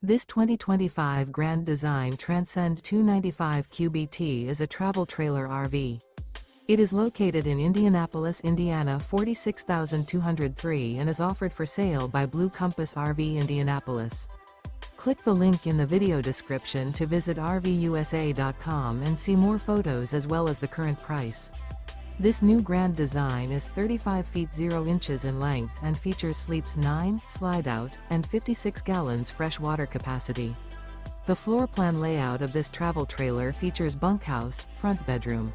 This 2025 Grand Design Transcend 295 QBT is a travel trailer RV. It is located in Indianapolis, Indiana 46203 and is offered for sale by Blue Compass RV Indianapolis. Click the link in the video description to visit RVUSA.com and see more photos as well as the current price. This new Grand Design is 35 feet 0 inches in length and features sleeps 9, Slideout, and 56 gallons fresh water capacity. The floor plan layout of this travel trailer features bunkhouse, front bedroom.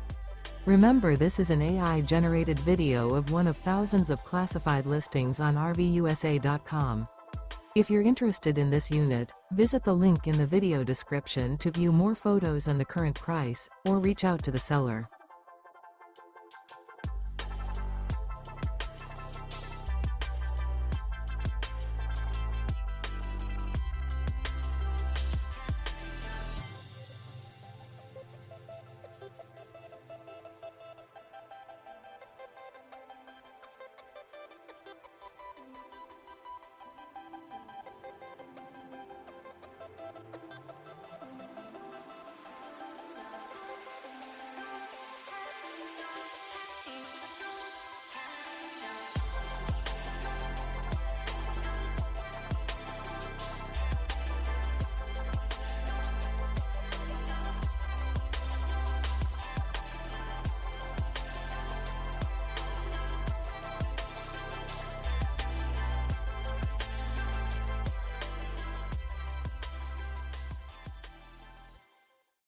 Remember, this is an AI-generated video of one of thousands of classified listings on RVUSA.com. If you're interested in this unit, visit the link in the video description to view more photos and the current price, or reach out to the seller.